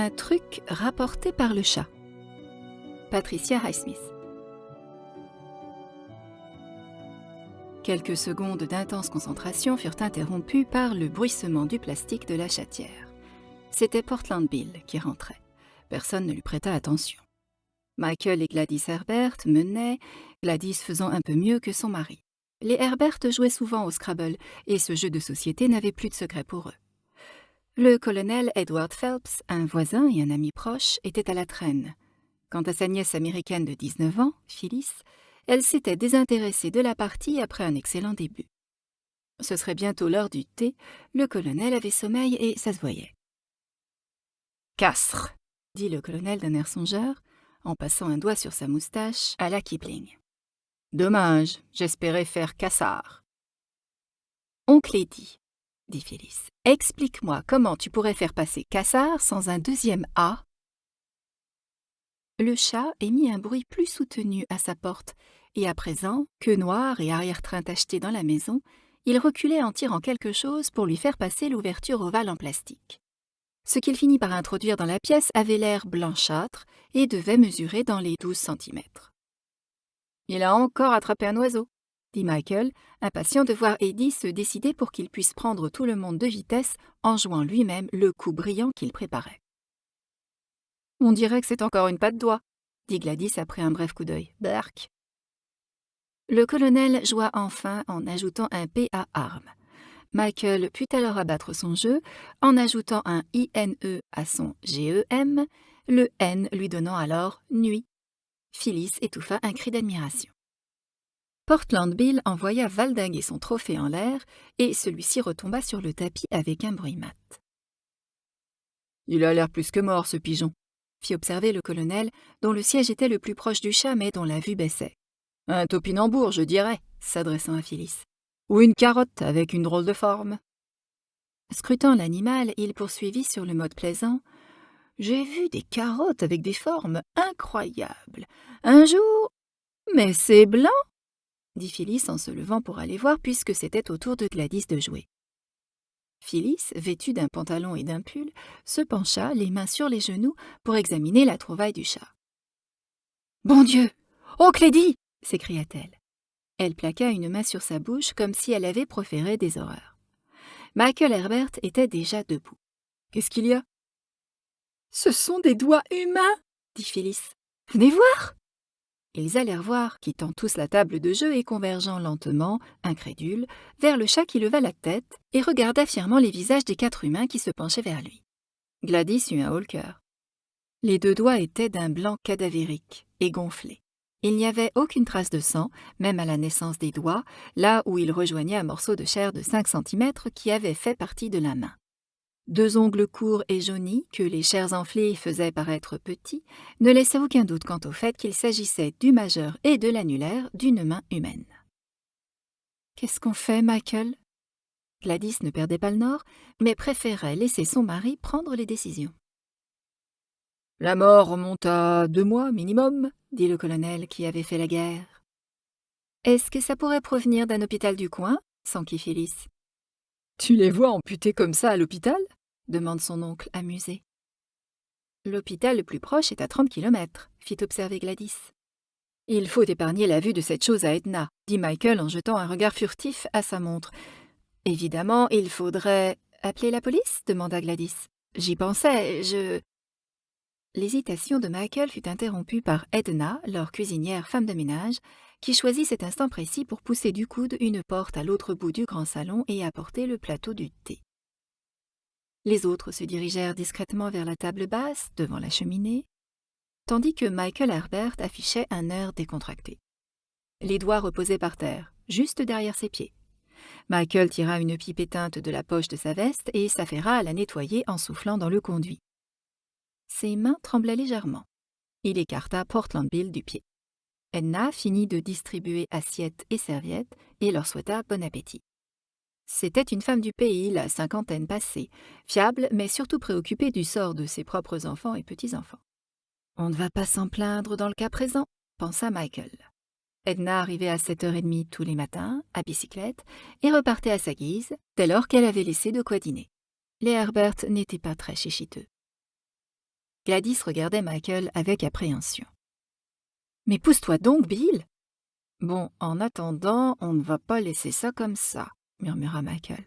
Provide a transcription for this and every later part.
Un truc rapporté par le chat. Patricia Highsmith. Quelques secondes d'intense concentration furent interrompues par le bruissement du plastique de la chatière. C'était Portland Bill qui rentrait. Personne ne lui prêta attention. Michael et Gladys Herbert menaient, Gladys faisant un peu mieux que son mari. Les Herbert jouaient souvent au Scrabble et ce jeu de société n'avait plus de secret pour eux. Le colonel Edward Phelps, un voisin et un ami proche, était à la traîne. Quant à sa nièce américaine de 19 ans, Phyllis, elle s'était désintéressée de la partie après un excellent début. Ce serait bientôt l'heure du thé, le colonel avait sommeil et ça se voyait. « Castre !» dit le colonel d'un air songeur, en passant un doigt sur sa moustache à la Kipling. « Dommage, j'espérais faire cassard. »« Oncle Eddie, » dit Phyllis, « explique-moi comment tu pourrais faire passer cassard sans un deuxième A. » Le chat émit un bruit plus soutenu à sa porte, et à présent, queue noire et arrière-train tacheté dans la maison, il reculait en tirant quelque chose pour lui faire passer l'ouverture ovale en plastique. Ce qu'il finit par introduire dans la pièce avait l'air blanchâtre et devait mesurer dans les 12 centimètres. « Il a encore attrapé un oiseau », dit Michael, impatient de voir Eddie se décider pour qu'il puisse prendre tout le monde de vitesse en jouant lui-même le coup brillant qu'il préparait. « On dirait que c'est encore une patte d'oie », dit Gladys après un bref coup d'œil. « Berk !» Le colonel joua enfin en ajoutant un P à arme. Michael put alors abattre son jeu en ajoutant un INE à son GEM, le N lui donnant alors nuit. Phyllis étouffa un cri d'admiration. Portland Bill envoya valdinguer son trophée en l'air et celui-ci retomba sur le tapis avec un bruit mat. « Il a l'air plus que mort, ce pigeon », fit observer le colonel, dont le siège était le plus proche du chat mais dont la vue baissait. « Un topinambour, je dirais, » s'adressant à Phyllis. « Ou une carotte avec une drôle de forme. » Scrutant l'animal, il poursuivit sur le mode plaisant. « J'ai vu des carottes avec des formes incroyables. Un jour... Mais c'est blanc !» dit Phyllis en se levant pour aller voir puisque c'était au tour de Gladys de jouer. Phyllis, vêtue d'un pantalon et d'un pull, se pencha, les mains sur les genoux, pour examiner la trouvaille du chat. « Bon Dieu! Oncle Eddie !» s'écria-t-elle. Elle plaqua une main sur sa bouche comme si elle avait proféré des horreurs. Michael Herbert était déjà debout. « Qu'est-ce qu'il y a ?»« Ce sont des doigts humains !» dit Phyllis. « Venez voir !» Ils allèrent voir, quittant tous la table de jeu et convergeant lentement, incrédules, vers le chat qui leva la tête et regarda fièrement les visages des 4 humains qui se penchaient vers lui. Gladys eut un haut-le-cœur. Les 2 doigts étaient d'un blanc cadavérique et gonflé. Il n'y avait aucune trace de sang, même à la naissance des doigts, là où il rejoignait un morceau de chair de 5 centimètres qui avait fait partie de la main. 2 ongles courts et jaunis, que les chairs enflées faisaient paraître petits, ne laissaient aucun doute quant au fait qu'il s'agissait du majeur et de l'annulaire d'une main humaine. « Qu'est-ce qu'on fait, Michael ?» Gladys ne perdait pas le nord, mais préférait laisser son mari prendre les décisions. « La mort remonte à 2 mois minimum, » dit le colonel qui avait fait la guerre. « Est-ce que ça pourrait provenir d'un hôpital du coin ?» s'enquit Phyllis. « Tu les vois amputés comme ça à l'hôpital ?» demande son oncle amusé. « L'hôpital le plus proche est à 30 kilomètres, fit observer Gladys. « Il faut épargner la vue de cette chose à Edna, dit Michael en jetant un regard furtif à sa montre. « Évidemment, il faudrait... »« Appeler la police ?» demanda Gladys. « J'y pensais, je... » L'hésitation de Michael fut interrompue par Edna, leur cuisinière femme de ménage, qui choisit cet instant précis pour pousser du coude une porte à l'autre bout du grand salon et apporter le plateau du thé. Les autres se dirigèrent discrètement vers la table basse, devant la cheminée, tandis que Michael Herbert affichait un air décontracté. Les doigts reposaient par terre, juste derrière ses pieds. Michael tira une pipe éteinte de la poche de sa veste et s'affaira à la nettoyer en soufflant dans le conduit. Ses mains tremblaient légèrement. Il écarta Portland Bill du pied. Edna finit de distribuer assiettes et serviettes et leur souhaita bon appétit. C'était une femme du pays, la cinquantaine passée, fiable mais surtout préoccupée du sort de ses propres enfants et petits-enfants. « On ne va pas s'en plaindre dans le cas présent », pensa Michael. Edna arrivait à 7h30 tous les matins, à bicyclette, et repartait à sa guise, dès lors qu'elle avait laissé de quoi dîner. Les Herbert n'étaient pas très chichiteux. Gladys regardait Michael avec appréhension. « Mais pousse-toi donc, Bill !»« Bon, en attendant, on ne va pas laisser ça comme ça, » murmura Michael.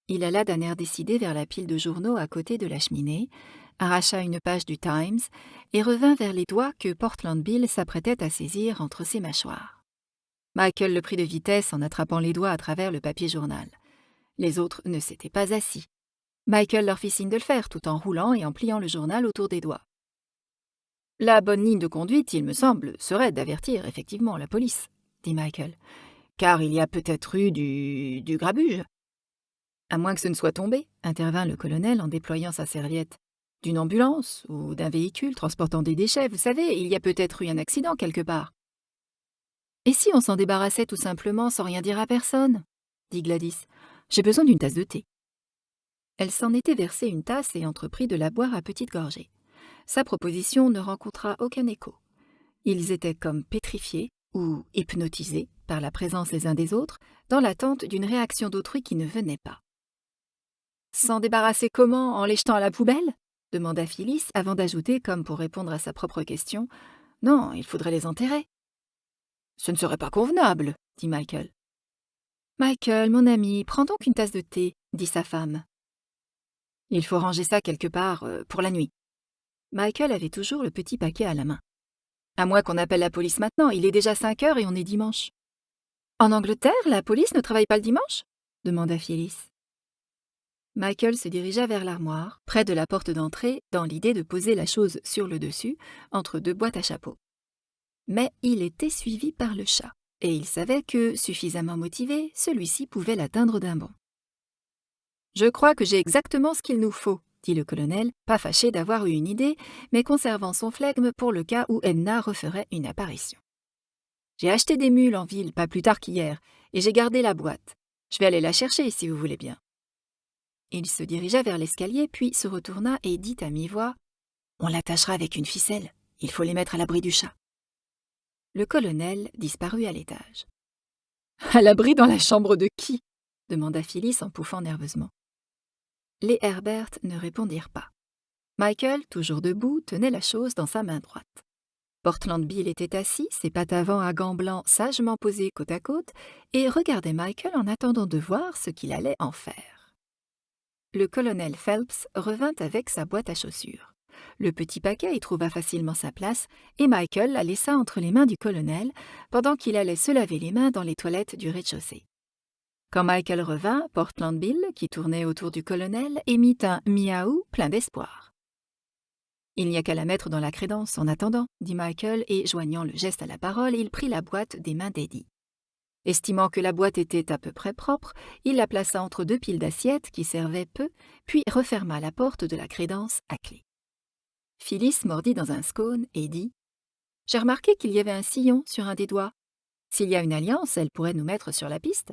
Il alla d'un air décidé vers la pile de journaux à côté de la cheminée, arracha une page du Times et revint vers les doigts que Portland Bill s'apprêtait à saisir entre ses mâchoires. Michael le prit de vitesse en attrapant les doigts à travers le papier journal. Les autres ne s'étaient pas assis. Michael leur fit signe de le faire tout en roulant et en pliant le journal autour des doigts. « La bonne ligne de conduite, il me semble, serait d'avertir effectivement la police, » dit Michael, « car il y a peut-être eu du grabuge. » À moins que ce ne soit tombé, intervint le colonel en déployant sa serviette. D'une ambulance ou d'un véhicule transportant des déchets, vous savez, il y a peut-être eu un accident quelque part. Et si on s'en débarrassait tout simplement sans rien dire à personne, dit Gladys. J'ai besoin d'une tasse de thé. Elle s'en était versé une tasse et entreprit de la boire à petites gorgées. Sa proposition ne rencontra aucun écho. Ils étaient comme pétrifiés ou hypnotisés par la présence les uns des autres, dans l'attente d'une réaction d'autrui qui ne venait pas. S'en débarrasser comment, en les jetant à la poubelle ? Demanda Phyllis, avant d'ajouter, comme pour répondre à sa propre question, « Non, il faudrait les enterrer. » Ce ne serait pas convenable, dit Michael. « Michael, mon ami, prends donc une tasse de thé, dit sa femme. Il faut ranger ça quelque part pour la nuit. Michael avait toujours le petit paquet à la main. À moins qu'on appelle la police maintenant, il est déjà 5 heures et on est dimanche. En Angleterre, la police ne travaille pas le dimanche ? Demanda Phyllis. Michael se dirigea vers l'armoire, près de la porte d'entrée, dans l'idée de poser la chose sur le dessus, entre 2 boîtes à chapeaux. Mais il était suivi par le chat, et il savait que, suffisamment motivé, celui-ci pouvait l'atteindre d'un bond. « Je crois que j'ai exactement ce qu'il nous faut, » dit le colonel, pas fâché d'avoir eu une idée, mais conservant son flegme pour le cas où Edna referait une apparition. « J'ai acheté des mules en ville pas plus tard qu'hier, et j'ai gardé la boîte. Je vais aller la chercher si vous voulez bien. » Il se dirigea vers l'escalier, puis se retourna et dit à mi-voix « On l'attachera avec une ficelle. Il faut les mettre à l'abri du chat. » Le colonel disparut à l'étage. « À l'abri dans la chambre de qui ?» demanda Phyllis en pouffant nerveusement. Les Herbert ne répondirent pas. Michael, toujours debout, tenait la chose dans sa main droite. Portland Bill était assis, ses pattes avant à gants blancs sagement posées côte à côte, et regardait Michael en attendant de voir ce qu'il allait en faire. Le colonel Phelps revint avec sa boîte à chaussures. Le petit paquet y trouva facilement sa place, et Michael la laissa entre les mains du colonel, pendant qu'il allait se laver les mains dans les toilettes du rez-de-chaussée. Quand Michael revint, Portland Bill, qui tournait autour du colonel, émit un miaou plein d'espoir. « Il n'y a qu'à la mettre dans la crédence en attendant, » dit Michael, et, joignant le geste à la parole, il prit la boîte des mains d'Eddie. Estimant que la boîte était à peu près propre, il la plaça entre 2 piles d'assiettes qui servaient peu, puis referma la porte de la crédence à clé. Phyllis mordit dans un scone et dit « J'ai remarqué qu'il y avait un sillon sur un des doigts. S'il y a une alliance, elle pourrait nous mettre sur la piste. »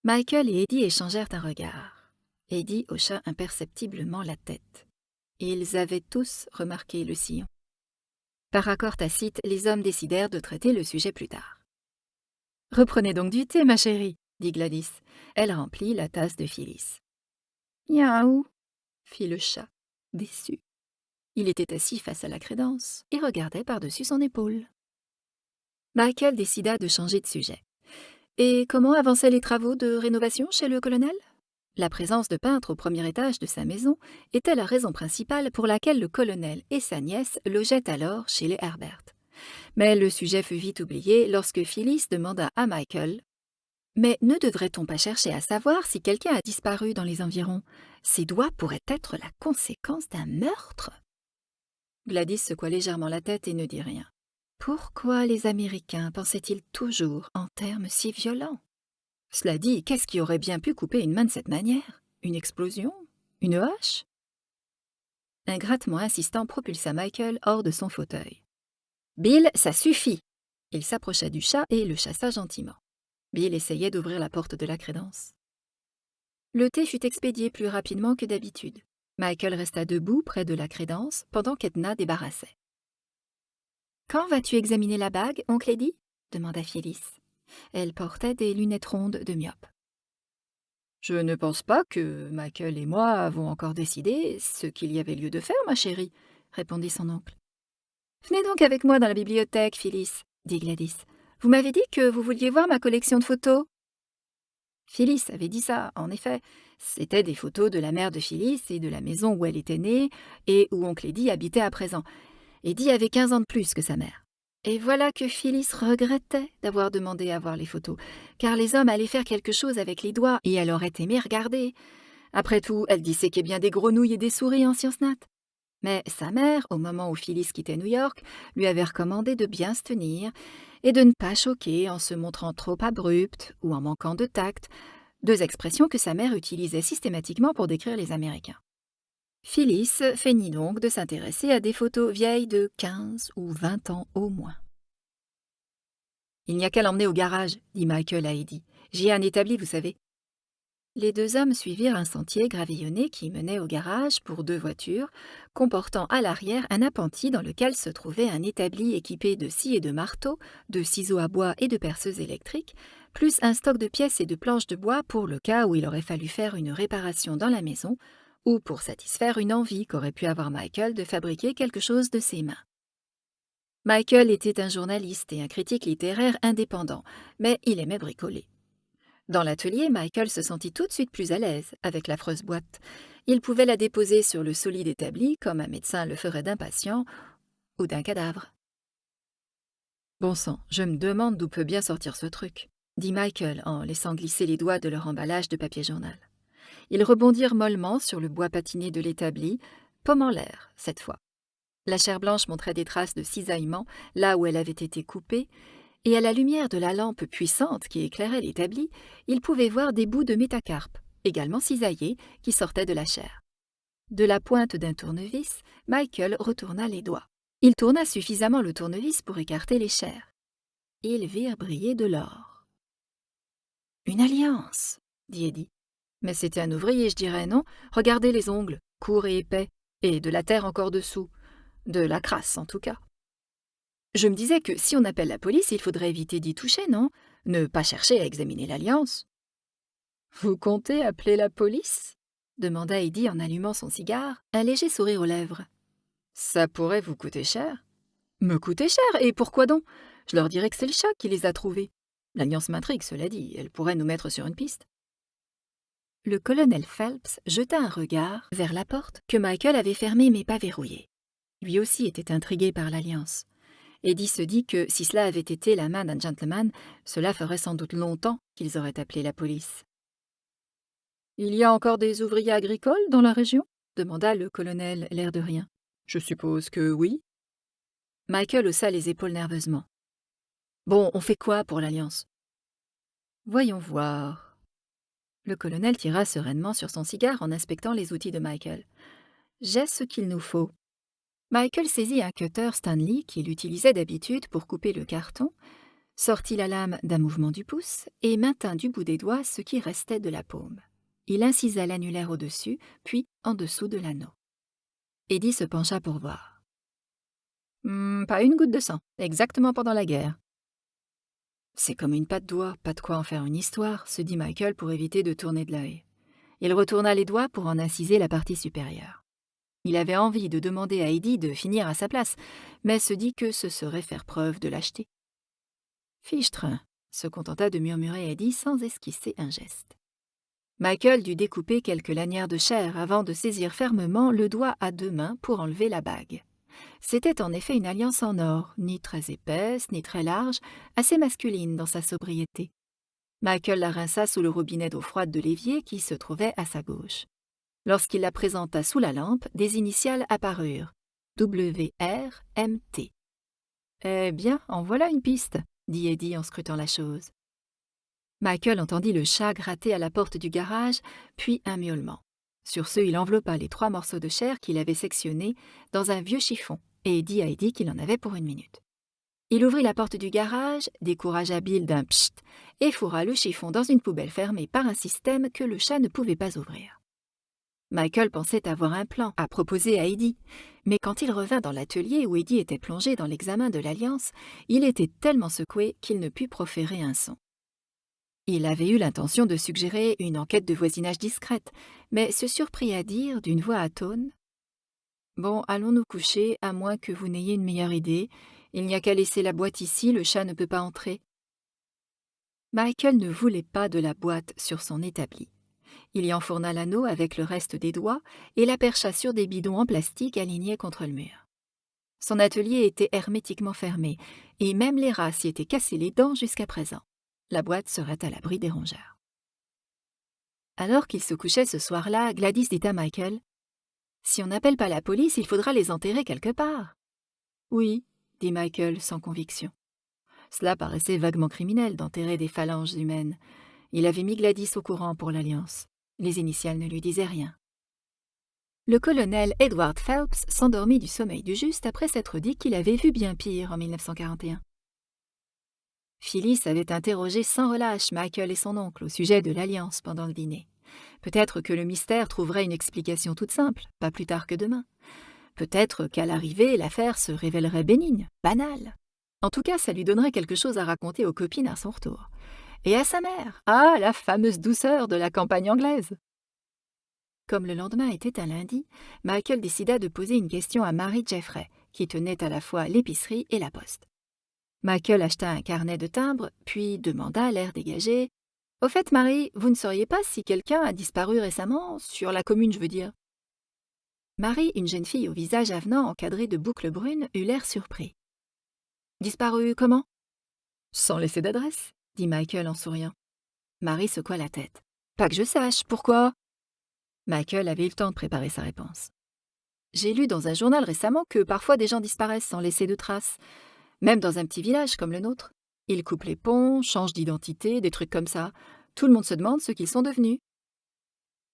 Michael et Eddie échangèrent un regard. Eddie hocha imperceptiblement la tête. Ils avaient tous remarqué le sillon. Par accord tacite, les hommes décidèrent de traiter le sujet plus tard. « Reprenez donc du thé, ma chérie, » dit Gladys. Elle remplit la tasse de Phyllis. « Miaou » fit le chat, déçu. Il était assis face à la crédence et regardait par-dessus son épaule. Michael décida de changer de sujet. Et comment avançaient les travaux de rénovation chez le colonel ? La présence de peintres au premier étage de sa maison était la raison principale pour laquelle le colonel et sa nièce logeaient alors chez les Herbert. Mais le sujet fut vite oublié lorsque Phyllis demanda à Michael « Mais ne devrait-on pas chercher à savoir si quelqu'un a disparu dans les environs ? Ces doigts pourraient être la conséquence d'un meurtre ?» Gladys secoua légèrement la tête et ne dit rien. Pourquoi les Américains pensaient-ils toujours en termes si violents ? Cela dit, qu'est-ce qui aurait bien pu couper une main de cette manière ? Une explosion ? Une hache ? Un grattement insistant propulsa Michael hors de son fauteuil. « Bill, ça suffit !» Il s'approcha du chat et le chassa gentiment. Bill essayait d'ouvrir la porte de la crédence. Le thé fut expédié plus rapidement que d'habitude. Michael resta debout près de la crédence pendant qu'Edna débarrassait. « Quand vas-tu examiner la bague, oncle Eddie ?» demanda Phyllis. Elle portait des lunettes rondes de myope. Je ne pense pas que Michael et moi avons encore décidé ce qu'il y avait lieu de faire, ma chérie, répondit son oncle. Venez donc avec moi dans la bibliothèque, Phyllis, dit Gladys. Vous m'avez dit que vous vouliez voir ma collection de photos. Phyllis avait dit ça, en effet. C'étaient des photos de la mère de Phyllis et de la maison où elle était née et où oncle Eddie habitait à présent. Eddie avait 15 ans de plus que sa mère. Et voilà que Phyllis regrettait d'avoir demandé à voir les photos, car les hommes allaient faire quelque chose avec les doigts et elle aurait aimé regarder. Après tout, elle disséquait bien des grenouilles et des souris en sciences nat. Mais sa mère, au moment où Phyllis quittait New York, lui avait recommandé de bien se tenir et de ne pas choquer en se montrant trop abrupte ou en manquant de tact, deux expressions que sa mère utilisait systématiquement pour décrire les Américains. Phyllis feignit donc de s'intéresser à des photos vieilles de 15 ou 20 ans au moins. « Il n'y a qu'à l'emmener au garage, » dit Michael à Eddie. « J'y ai un établi, vous savez. » Les deux hommes suivirent un sentier gravillonné qui menait au garage pour deux voitures, comportant à l'arrière un appentis dans lequel se trouvait un établi équipé de scies et de marteaux, de ciseaux à bois et de perceuses électriques, plus un stock de pièces et de planches de bois pour le cas où il aurait fallu faire une réparation dans la maison, ou pour satisfaire une envie qu'aurait pu avoir Michael de fabriquer quelque chose de ses mains. Michael était un journaliste et un critique littéraire indépendant, mais il aimait bricoler. Dans l'atelier, Michael se sentit tout de suite plus à l'aise avec l'affreuse boîte. Il pouvait la déposer sur le solide établi comme un médecin le ferait d'un patient ou d'un cadavre. « Bon sang, je me demande d'où peut bien sortir ce truc, » dit Michael en laissant glisser les doigts de leur emballage de papier journal. Ils rebondirent mollement sur le bois patiné de l'établi, pomme en l'air, cette fois. La chair blanche montrait des traces de cisaillement là où elle avait été coupée, et à la lumière de la lampe puissante qui éclairait l'établi, il pouvait voir des bouts de métacarpe, également cisaillés, qui sortaient de la chair. De la pointe d'un tournevis, Michael retourna les doigts. Il tourna suffisamment le tournevis pour écarter les chairs. Ils virent briller de l'or. « Une alliance !» dit Eddie. « Mais c'était un ouvrier, je dirais, non? Regardez les ongles, courts et épais, et de la terre encore dessous. De la crasse, en tout cas. » Je me disais que si on appelle la police, il faudrait éviter d'y toucher, non? Ne pas chercher à examiner l'alliance. « Vous comptez appeler la police ?» demanda Eddie en allumant son cigare, un léger sourire aux lèvres. « Ça pourrait vous coûter cher. »« Me coûter cher? Et pourquoi donc? Je leur dirais que c'est le chat qui les a trouvés. L'alliance m'intrigue, cela dit, elle pourrait nous mettre sur une piste. » Le colonel Phelps jeta un regard vers la porte que Michael avait fermée mais pas verrouillée. Lui aussi était intrigué par l'alliance. Eddie se dit que si cela avait été la main d'un gentleman, cela ferait sans doute longtemps qu'ils auraient appelé la police. « Il y a encore des ouvriers agricoles dans la région ?» demanda le colonel, l'air de rien. « Je suppose que oui. » Michael haussa les épaules nerveusement. « Bon, on fait quoi pour l'alliance ?»« Voyons voir. » Le colonel tira sereinement sur son cigare en inspectant les outils de Michael. « J'ai ce qu'il nous faut. » Michael saisit un cutter Stanley qu'il utilisait d'habitude pour couper le carton, sortit la lame d'un mouvement du pouce et maintint du bout des doigts ce qui restait de la paume. Il incisa l'annulaire au-dessus, puis en dessous de l'anneau. Eddie se pencha pour voir. « Pas une goutte de sang, exactement pendant la guerre. »« C'est comme une patte d'oie, pas de quoi en faire une histoire, » se dit Michael pour éviter de tourner de l'œil. Il retourna les doigts pour en inciser la partie supérieure. Il avait envie de demander à Eddie de finir à sa place, mais se dit que ce serait faire preuve de lâcheté. « Fichtre !» se contenta de murmurer Eddie sans esquisser un geste. Michael dut découper quelques lanières de chair avant de saisir fermement le doigt à deux mains pour enlever la bague. C'était en effet une alliance en or, ni très épaisse, ni très large, assez masculine dans sa sobriété. Michael la rinça sous le robinet d'eau froide de l'évier qui se trouvait à sa gauche. Lorsqu'il la présenta sous la lampe, des initiales apparurent. WRMT. « Eh bien, en voilà une piste, » dit Eddie en scrutant la chose. Michael entendit le chat gratter à la porte du garage, puis un miaulement. Sur ce, il enveloppa les 3 morceaux de chair qu'il avait sectionnés dans un vieux chiffon et dit à Eddie qu'il en avait pour 1 minute. Il ouvrit la porte du garage, décourage habile d'un pchit, et fourra le chiffon dans une poubelle fermée par un système que le chat ne pouvait pas ouvrir. Michael pensait avoir un plan à proposer à Eddie, mais quand il revint dans l'atelier où Eddie était plongé dans l'examen de l'alliance, il était tellement secoué qu'il ne put proférer un son. Il avait eu l'intention de suggérer une enquête de voisinage discrète, mais se surprit à dire, d'une voix atone: « Bon, allons nous coucher, à moins que vous n'ayez une meilleure idée. Il n'y a qu'à laisser la boîte ici, le chat ne peut pas entrer. » Michael ne voulait pas de la boîte sur son établi. Il y enfourna l'anneau avec le reste des doigts et la percha sur des bidons en plastique alignés contre le mur. Son atelier était hermétiquement fermé, et même les rats s'y étaient cassés les dents jusqu'à présent. La boîte serait à l'abri des rongeurs. Alors qu'il se couchait ce soir-là, Gladys dit à Michael: « Si on n'appelle pas la police, il faudra les enterrer quelque part. » « Oui, » dit Michael sans conviction. Cela paraissait vaguement criminel d'enterrer des phalanges humaines. Il avait mis Gladys au courant pour l'Alliance. Les initiales ne lui disaient rien. Le colonel Edward Phelps s'endormit du sommeil du juste après s'être dit qu'il avait vu bien pire en 1941. Phyllis avait interrogé sans relâche Michael et son oncle au sujet de l'Alliance pendant le dîner. Peut-être que le mystère trouverait une explication toute simple, pas plus tard que demain. Peut-être qu'à l'arrivée, l'affaire se révélerait bénigne, banale. En tout cas, ça lui donnerait quelque chose à raconter aux copines à son retour. Et à sa mère, la fameuse douceur de la campagne anglaise. Comme le lendemain était un lundi, Michael décida de poser une question à Mary Jeffrey, qui tenait à la fois l'épicerie et la poste. Michael acheta un carnet de timbres, puis demanda à l'air dégagé: « Au fait, Marie, vous ne sauriez pas si quelqu'un a disparu récemment, sur la commune, je veux dire ?» Marie, une jeune fille au visage avenant encadré de boucles brunes, eut l'air surpris. « Disparu comment ?»« Sans laisser d'adresse, » dit Michael en souriant. Marie secoua la tête. « Pas que je sache, pourquoi ?» Michael avait eu le temps de préparer sa réponse. « J'ai lu dans un journal récemment que parfois des gens disparaissent sans laisser de traces, même dans un petit village comme le nôtre. Ils coupent les ponts, changent d'identité, des trucs comme ça. Tout le monde se demande ce qu'ils sont devenus. »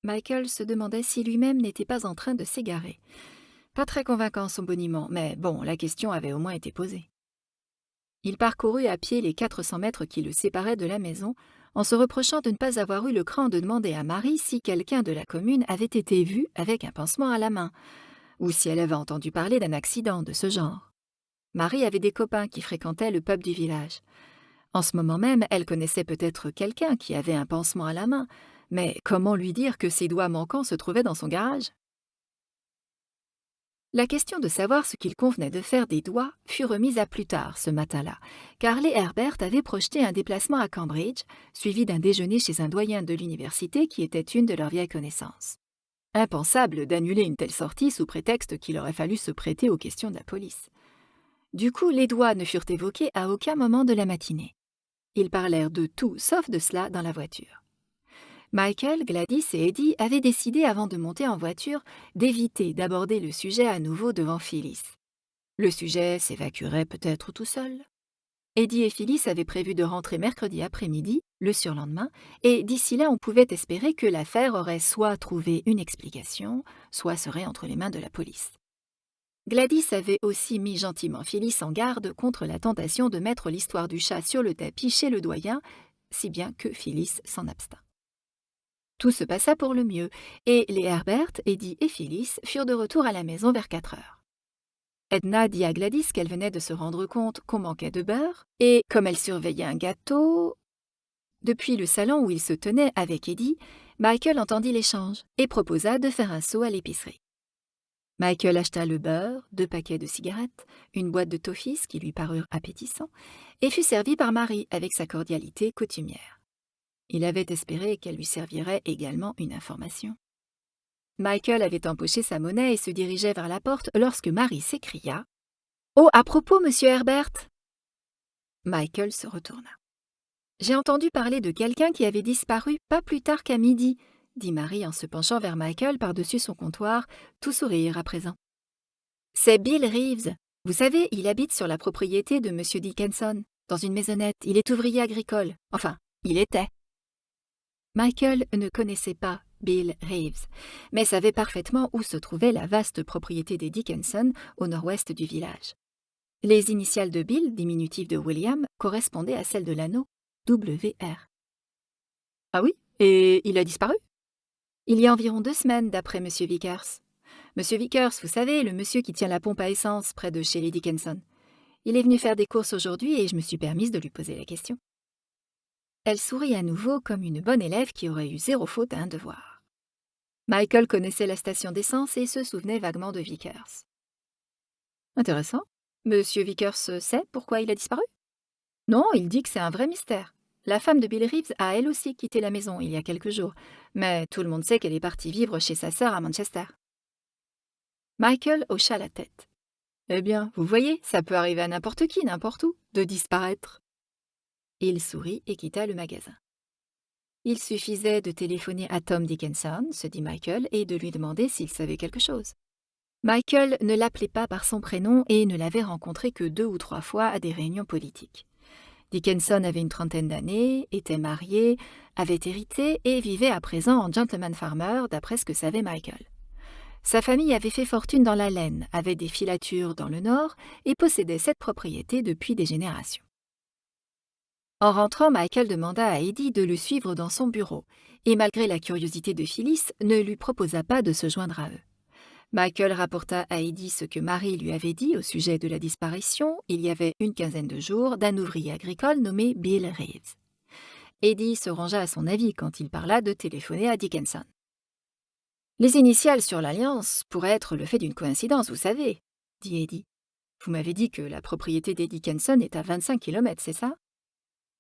Michael se demandait si lui-même n'était pas en train de s'égarer. Pas très convaincant son boniment, mais bon, la question avait au moins été posée. Il parcourut à pied les 400 mètres qui le séparaient de la maison, en se reprochant de ne pas avoir eu le cran de demander à Marie si quelqu'un de la commune avait été vu avec un pansement à la main, ou si elle avait entendu parler d'un accident de ce genre. Marie avait des copains qui fréquentaient le pub du village. En ce moment même, elle connaissait peut-être quelqu'un qui avait un pansement à la main, mais comment lui dire que ses doigts manquants se trouvaient dans son garage? La question de savoir ce qu'il convenait de faire des doigts fut remise à plus tard ce matin-là, car les Herbert avaient projeté un déplacement à Cambridge, suivi d'un déjeuner chez un doyen de l'université qui était une de leurs vieilles connaissances. Impensable d'annuler une telle sortie sous prétexte qu'il aurait fallu se prêter aux questions de la police. Du coup, les doigts ne furent évoqués à aucun moment de la matinée. Ils parlèrent de tout sauf de cela dans la voiture. Michael, Gladys et Eddie avaient décidé avant de monter en voiture d'éviter d'aborder le sujet à nouveau devant Phyllis. Le sujet s'évacuerait peut-être tout seul. Eddie et Phyllis avaient prévu de rentrer mercredi après-midi, le surlendemain, et d'ici là on pouvait espérer que l'affaire aurait soit trouvé une explication, soit serait entre les mains de la police. Gladys avait aussi mis gentiment Phyllis en garde contre la tentation de mettre l'histoire du chat sur le tapis chez le doyen, si bien que Phyllis s'en abstint. Tout se passa pour le mieux, et les Herbert, Eddie et Phyllis furent de retour à la maison vers 4 heures. Edna dit à Gladys qu'elle venait de se rendre compte qu'on manquait de beurre, et comme elle surveillait un gâteau... Depuis le salon où il se tenait avec Eddie, Michael entendit l'échange et proposa de faire un saut à l'épicerie. Michael acheta le beurre, 2 paquets de cigarettes, une boîte de toffees qui lui parurent appétissants, et fut servi par Marie avec sa cordialité coutumière. Il avait espéré qu'elle lui servirait également une information. Michael avait empoché sa monnaie et se dirigeait vers la porte lorsque Marie s'écria: « Oh, à propos, monsieur Herbert !» Michael se retourna. « J'ai entendu parler de quelqu'un qui avait disparu pas plus tard qu'à midi, » dit Marie en se penchant vers Michael par-dessus son comptoir, tout sourire à présent. « C'est Bill Reeves. Vous savez, il habite sur la propriété de monsieur Dickinson, dans une maisonnette. Il est ouvrier agricole. Enfin, il était. » Michael ne connaissait pas Bill Reeves, mais savait parfaitement où se trouvait la vaste propriété des Dickinson au nord-ouest du village. Les initiales de Bill, diminutif de William, correspondaient à celles de l'anneau WR. « Ah oui? Et il a disparu ?» « Il y a environ 2 semaines, d'après M. Vickers. M. Vickers, vous savez, le monsieur qui tient la pompe à essence près de chez les Dickinson. Il est venu faire des courses aujourd'hui et je me suis permise de lui poser la question. » Elle sourit à nouveau comme une bonne élève qui aurait eu 0 faute à un devoir. Michael connaissait la station d'essence et se souvenait vaguement de Vickers. Intéressant. Monsieur Vickers sait pourquoi il a disparu? Non, il dit que c'est un vrai mystère. La femme de Bill Reeves a elle aussi quitté la maison il y a quelques jours, mais tout le monde sait qu'elle est partie vivre chez sa sœur à Manchester. Michael hocha la tête. Eh bien, vous voyez, ça peut arriver à n'importe qui, n'importe où, de disparaître. Il sourit et quitta le magasin. Il suffisait de téléphoner à Tom Dickinson, se dit Michael, et de lui demander s'il savait quelque chose. Michael ne l'appelait pas par son prénom et ne l'avait rencontré que 2 ou 3 fois à des réunions politiques. Dickinson avait une trentaine d'années, était marié, avait hérité et vivait à présent en gentleman farmer, d'après ce que savait Michael. Sa famille avait fait fortune dans la laine, avait des filatures dans le nord et possédait cette propriété depuis des générations. En rentrant, Michael demanda à Eddie de le suivre dans son bureau, et malgré la curiosité de Phyllis, ne lui proposa pas de se joindre à eux. Michael rapporta à Eddie ce que Marie lui avait dit au sujet de la disparition, il y avait une quinzaine de jours, d'un ouvrier agricole nommé Bill Reeves. Eddie se rangea à son avis quand il parla de téléphoner à Dickinson. Les initiales sur l'alliance pourraient être le fait d'une coïncidence, vous savez, dit Eddie. Vous m'avez dit que la propriété des Dickinson est à 25 kilomètres, c'est ça?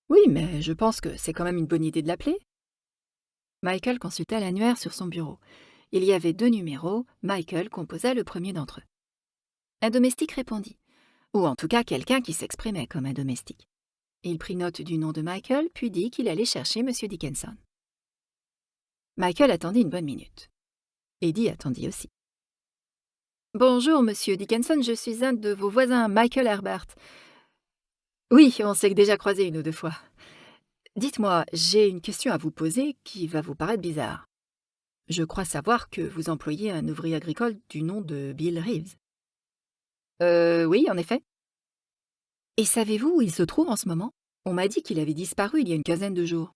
Oui, mais je pense que c'est quand même une bonne idée de l'appeler. Michael consulta l'annuaire sur son bureau. Il y avait 2 numéros, Michael composa le premier d'entre eux. Un domestique répondit, ou en tout cas quelqu'un qui s'exprimait comme un domestique. Il prit note du nom de Michael, puis dit qu'il allait chercher M. Dickinson. Michael attendit une bonne minute. Eddie attendit aussi. Bonjour, Monsieur Dickinson, je suis un de vos voisins, Michael Herbert. Oui, on s'est déjà croisé 1 ou 2 fois. Dites-moi, j'ai une question à vous poser qui va vous paraître bizarre. Je crois savoir que vous employez un ouvrier agricole du nom de Bill Reeves. Oui, en effet. Et savez-vous où il se trouve en ce moment? On m'a dit qu'il avait disparu il y a une quinzaine de jours.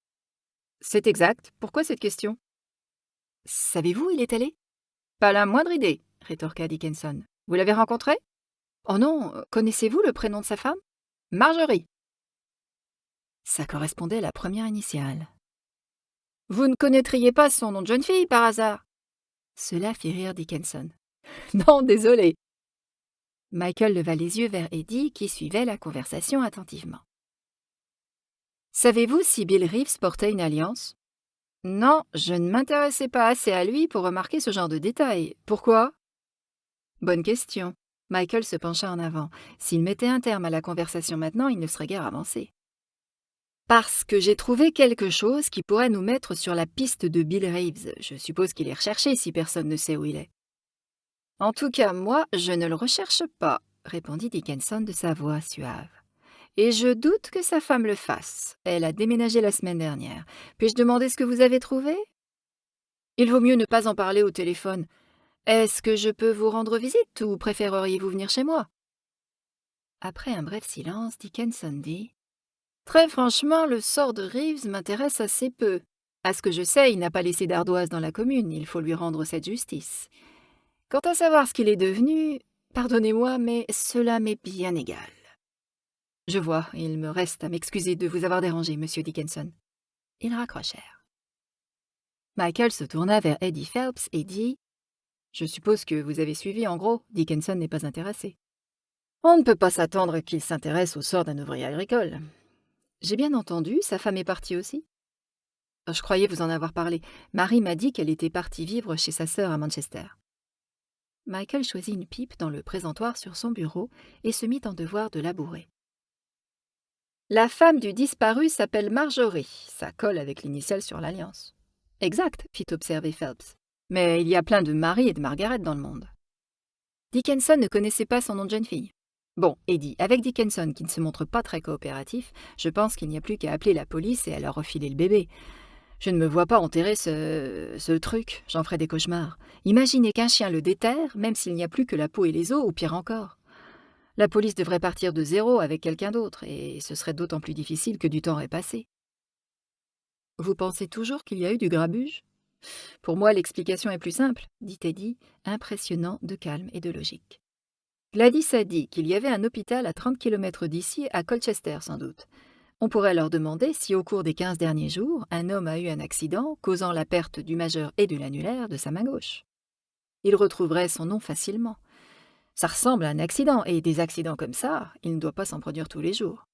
C'est exact. Pourquoi cette question? Savez-vous où il est allé? Pas la moindre idée, rétorqua Dickinson. Vous l'avez rencontré? Oh non, connaissez-vous le prénom de sa femme? Marjorie. Ça correspondait à la première initiale. Vous ne connaîtriez pas son nom de jeune fille, par hasard? Cela fit rire Dickinson. Non, désolé. Michael leva les yeux vers Eddie, qui suivait la conversation attentivement. Savez-vous si Bill Reeves portait une alliance? Non, je ne m'intéressais pas assez à lui pour remarquer ce genre de détails. Pourquoi? Bonne question. Michael se pencha en avant. S'il mettait un terme à la conversation maintenant, il ne serait guère avancé. Parce que j'ai trouvé quelque chose qui pourrait nous mettre sur la piste de Bill Reeves. Je suppose qu'il est recherché si personne ne sait où il est. En tout cas, moi, je ne le recherche pas, répondit Dickinson de sa voix suave. Et je doute que sa femme le fasse. Elle a déménagé la semaine dernière. Puis-je demander ce que vous avez trouvé? Il vaut mieux ne pas en parler au téléphone. Est-ce que je peux vous rendre visite ou préféreriez-vous venir chez moi? Après un bref silence, Dickinson dit: Très franchement, le sort de Reeves m'intéresse assez peu. À ce que je sais, il n'a pas laissé d'ardoise dans la commune, il faut lui rendre cette justice. Quant à savoir ce qu'il est devenu, pardonnez-moi, mais cela m'est bien égal. Je vois, il me reste à m'excuser de vous avoir dérangé, monsieur Dickinson. Ils raccrochèrent. Michael se tourna vers Eddie Phelps et dit: Je suppose que vous avez suivi, en gros, Dickinson n'est pas intéressé. On ne peut pas s'attendre qu'il s'intéresse au sort d'un ouvrier agricole. J'ai bien entendu, sa femme est partie aussi? Je croyais vous en avoir parlé. Marie m'a dit qu'elle était partie vivre chez sa sœur à Manchester. Michael choisit une pipe dans le présentoir sur son bureau et se mit en devoir de labourer. La femme du disparu s'appelle Marjorie. Ça colle avec l'initiale sur l'alliance. Exact, fit observer Phelps. Mais il y a plein de Marie et de Margaret dans le monde. Dickinson ne connaissait pas son nom de jeune fille. Bon, Eddie, avec Dickinson qui ne se montre pas très coopératif, je pense qu'il n'y a plus qu'à appeler la police et à leur refiler le bébé. Je ne me vois pas enterrer ce truc, j'en ferai des cauchemars. Imaginez qu'un chien le déterre, même s'il n'y a plus que la peau et les os, ou pire encore. La police devrait partir de zéro avec quelqu'un d'autre, et ce serait d'autant plus difficile que du temps aurait passé. Vous pensez toujours qu'il y a eu du grabuge? Pour moi, l'explication est plus simple, dit Eddie, impressionnant de calme et de logique. Gladys a dit qu'il y avait un hôpital à 30 kilomètres d'ici, à Colchester sans doute. On pourrait leur demander si au cours des 15 derniers jours, un homme a eu un accident causant la perte du majeur et de l'annulaire de sa main gauche. Il retrouverait son nom facilement. Ça ressemble à un accident, et des accidents comme ça, il ne doit pas s'en produire tous les jours.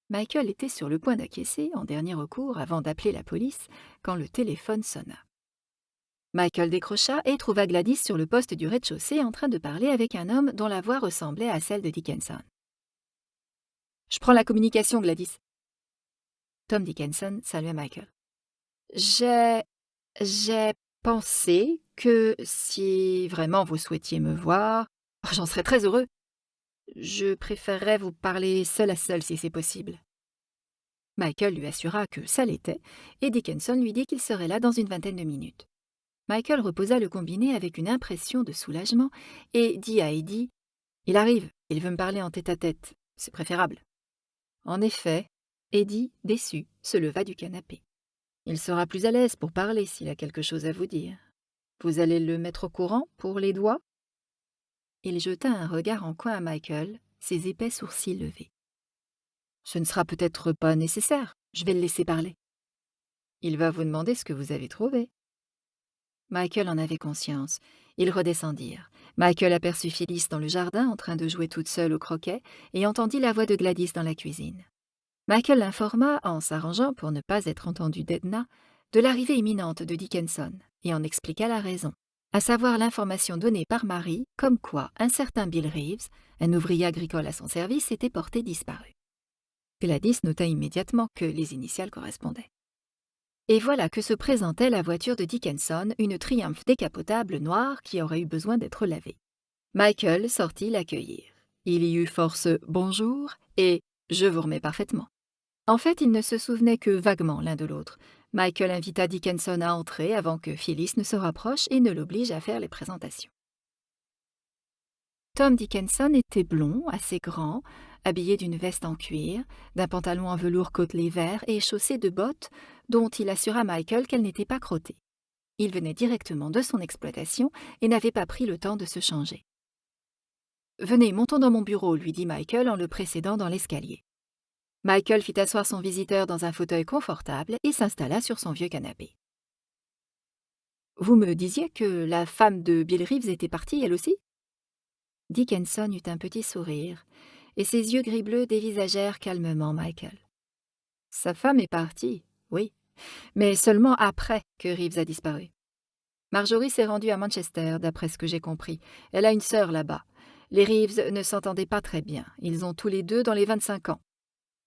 Michael était sur le point d'acquiescer en dernier recours avant d'appeler la police quand le téléphone sonna. Michael décrocha et trouva Gladys sur le poste du rez-de-chaussée en train de parler avec un homme dont la voix ressemblait à celle de Dickinson. « Je prends la communication, Gladys. » Tom Dickinson salua Michael. « J'ai pensé que si vraiment vous souhaitiez me voir, j'en serais très heureux. Je préférerais vous parler seul à seul si c'est possible. » Michael lui assura que ça l'était, et Dickinson lui dit qu'il serait là dans une vingtaine de minutes. Michael reposa le combiné avec une impression de soulagement et dit à Eddie « Il arrive, il veut me parler en tête-à-tête, c'est préférable. » En effet, Eddie, déçu, se leva du canapé. « Il sera plus à l'aise pour parler s'il a quelque chose à vous dire. Vous allez le mettre au courant pour les doigts ?» Il jeta un regard en coin à Michael, ses épais sourcils levés. « Ce ne sera peut-être pas nécessaire, je vais le laisser parler. Il va vous demander ce que vous avez trouvé. » Michael en avait conscience. Ils redescendirent. Michael aperçut Phyllis dans le jardin en train de jouer toute seule au croquet et entendit la voix de Gladys dans la cuisine. Michael l'informa, en s'arrangeant pour ne pas être entendu d'Edna, de l'arrivée imminente de Dickinson et en expliqua la raison, à savoir l'information donnée par Marie comme quoi un certain Bill Reeves, un ouvrier agricole à son service, était porté disparu. Gladys nota immédiatement que les initiales correspondaient. Et voilà que se présentait la voiture de Dickinson, une Triumph décapotable noire qui aurait eu besoin d'être lavée. Michael sortit l'accueillir. Il y eut force « bonjour » et « je vous remets parfaitement ». En fait, ils ne se souvenaient que vaguement l'un de l'autre. Michael invita Dickinson à entrer avant que Phyllis ne se rapproche et ne l'oblige à faire les présentations. Tom Dickinson était blond, assez grand, habillé d'une veste en cuir, d'un pantalon en velours côtelé vert et chaussé de bottes dont il assura Michael qu'elles n'étaient pas crottées. Il venait directement de son exploitation et n'avait pas pris le temps de se changer. « Venez, montons dans mon bureau » lui dit Michael en le précédant dans l'escalier. Michael fit asseoir son visiteur dans un fauteuil confortable et s'installa sur son vieux canapé. « Vous me disiez que la femme de Bill Reeves était partie, elle aussi ?» Dickinson eut un petit sourire, et ses yeux gris-bleus dévisagèrent calmement Michael. « Sa femme est partie, oui, mais seulement après que Reeves a disparu. Marjorie s'est rendue à Manchester, d'après ce que j'ai compris. Elle a une sœur là-bas. Les Reeves ne s'entendaient pas très bien. Ils ont tous les deux dans les 25 ans.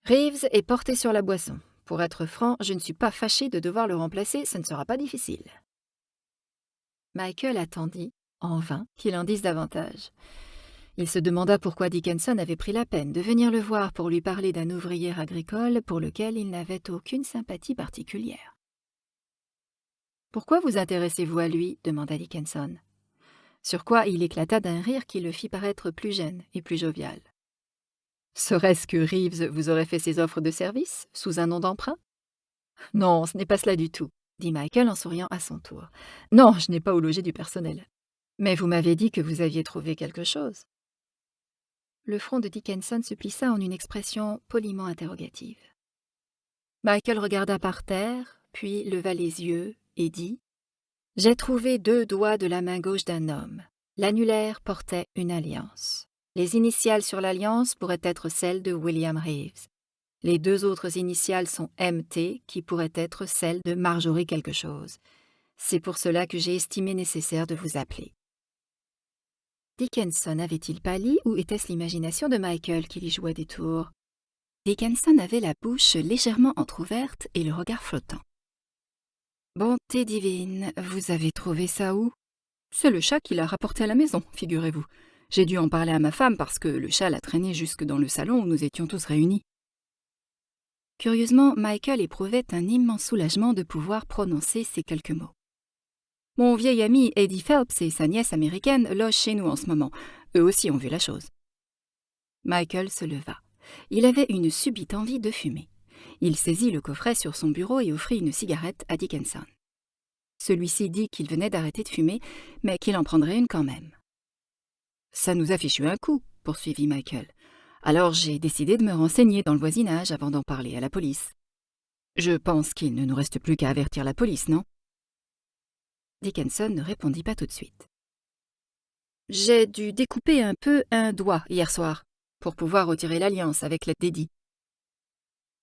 Reeves est porté sur la boisson. Pour être franc, je ne suis pas fâchée de devoir le remplacer, ce ne sera pas difficile. » Michael attendit, en vain, qu'il en dise davantage. Il se demanda pourquoi Dickinson avait pris la peine de venir le voir pour lui parler d'un ouvrier agricole pour lequel il n'avait aucune sympathie particulière. « Pourquoi vous intéressez-vous à lui » demanda Dickinson. Sur quoi il éclata d'un rire qui le fit paraître plus jeune et plus jovial. « Serait-ce que Reeves vous aurait fait ses offres de service, sous un nom d'emprunt ?»« Non, ce n'est pas cela du tout, » dit Michael en souriant à son tour. « Non, je n'ai pas au logis du personnel. Mais vous m'avez dit que vous aviez trouvé quelque chose. » Le front de Dickinson se plissa en une expression poliment interrogative. Michael regarda par terre, puis leva les yeux et dit « J'ai trouvé 2 doigts de la main gauche d'un homme. L'annulaire portait une alliance. Les initiales sur l'alliance pourraient être celles de William Reeves. Les 2 autres initiales sont MT, qui pourraient être celles de Marjorie quelque chose. C'est pour cela que j'ai estimé nécessaire de vous appeler. » Dickinson avait-il pâli ou était-ce l'imagination de Michael qui lui jouait des tours? Dickinson avait la bouche légèrement entr'ouverte et le regard flottant. « Bonté divine, vous avez trouvé ça où ?»« C'est le chat qui l'a rapporté à la maison, figurez-vous. J'ai dû en parler à ma femme parce que le chat l'a traîné jusque dans le salon où nous étions tous réunis. » Curieusement, Michael éprouvait un immense soulagement de pouvoir prononcer ces quelques mots. « Mon vieil ami Eddie Phelps et sa nièce américaine logent chez nous en ce moment. Eux aussi ont vu la chose. » Michael se leva. Il avait une subite envie de fumer. Il saisit le coffret sur son bureau et offrit une cigarette à Dickinson. Celui-ci dit qu'il venait d'arrêter de fumer, mais qu'il en prendrait une quand même. « Ça nous a fichu un coup, » poursuivit Michael. « Alors j'ai décidé de me renseigner dans le voisinage avant d'en parler à la police. Je pense qu'il ne nous reste plus qu'à avertir la police, non? Dickinson ne répondit pas tout de suite. J'ai dû découper un peu un doigt hier soir pour pouvoir retirer l'alliance avec l'aide d'Eddie.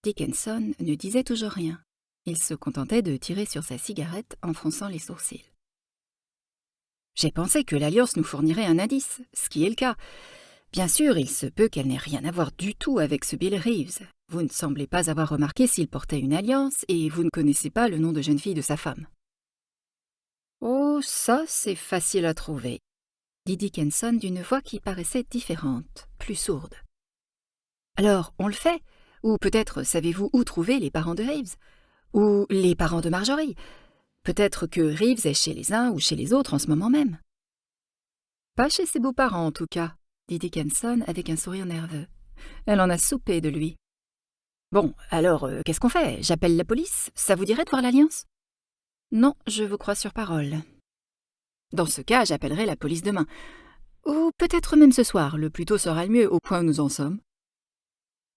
Dickinson ne disait toujours rien. Il se contentait de tirer sur sa cigarette en fronçant les sourcils. J'ai pensé que l'alliance nous fournirait un indice, ce qui est le cas. Bien sûr, il se peut qu'elle n'ait rien à voir du tout avec ce Bill Reeves. Vous ne semblez pas avoir remarqué s'il portait une alliance et vous ne connaissez pas le nom de jeune fille de sa femme. Oh, ça, c'est facile à trouver, dit Dickinson d'une voix qui paraissait différente, plus sourde. Alors, on le fait? Ou peut-être savez-vous où trouver les parents de Reeves? Ou les parents de Marjorie? Peut-être que Reeves est chez les uns ou chez les autres en ce moment même. Pas chez ses beaux-parents, en tout cas, dit Dickinson avec un sourire nerveux. Elle en a soupé de lui. Bon, alors, qu'est-ce qu'on fait? J'appelle la police? Ça vous dirait de voir l'alliance? Non, je vous crois sur parole. Dans ce cas, j'appellerai la police demain. Ou peut-être même ce soir, le plus tôt sera le mieux au point où nous en sommes.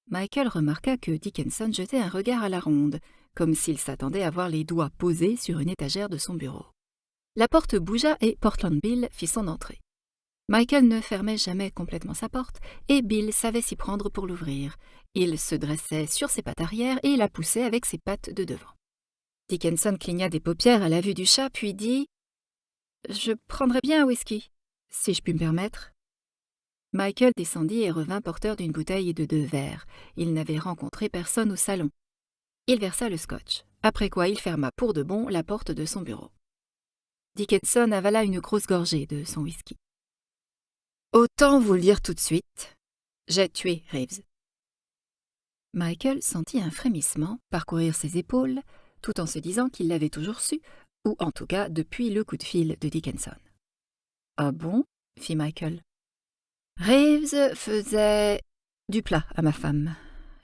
Michael remarqua que Dickinson jetait un regard à la ronde, comme s'il s'attendait à voir les doigts posés sur une étagère de son bureau. La porte bougea et Portland Bill fit son entrée. Michael ne fermait jamais complètement sa porte, et Bill savait s'y prendre pour l'ouvrir. Il se dressait sur ses pattes arrière et la poussait avec ses pattes de devant. Dickinson cligna des paupières à la vue du chat, puis dit « Je prendrais bien un whisky, si je puis me permettre. » Michael descendit et revint porteur d'une bouteille et de 2 verres. Il n'avait rencontré personne au salon. Il versa le scotch, après quoi il ferma pour de bon la porte de son bureau. Dickinson avala une grosse gorgée de son whisky. « Autant vous le dire tout de suite, j'ai tué Reeves. » Michael sentit un frémissement parcourir ses épaules, tout en se disant qu'il l'avait toujours su, ou en tout cas depuis le coup de fil de Dickinson. « Ah bon ?» fit Michael. « Reeves faisait du plat à ma femme.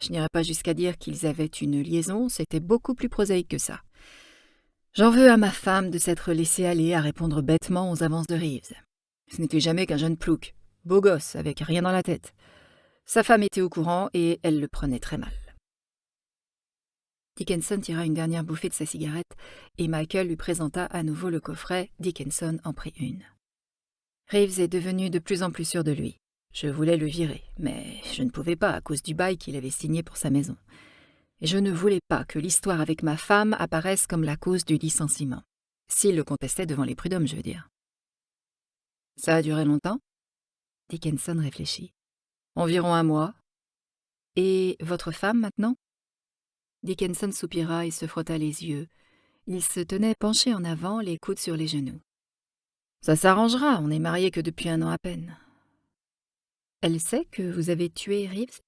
Je n'irai pas jusqu'à dire qu'ils avaient une liaison, c'était beaucoup plus prosaïque que ça. J'en veux à ma femme de s'être laissée aller à répondre bêtement aux avances de Reeves. Ce n'était jamais qu'un jeune plouc, beau gosse, avec rien dans la tête. Sa femme était au courant et elle le prenait très mal. » Dickinson tira une dernière bouffée de sa cigarette et Michael lui présenta à nouveau le coffret. Dickinson en prit une. Reeves est devenu de plus en plus sûr de lui. Je voulais le virer, mais je ne pouvais pas à cause du bail qu'il avait signé pour sa maison. Et je ne voulais pas que l'histoire avec ma femme apparaisse comme la cause du licenciement. S'il le contestait devant les prud'hommes, je veux dire. Ça a duré longtemps? Dickinson réfléchit. Environ 1 mois. Et votre femme maintenant? Dickinson soupira et se frotta les yeux. Il se tenait penché en avant, les coudes sur les genoux. Ça s'arrangera, on n'est mariés que depuis 1 an à peine. Elle sait que vous avez tué Reeves?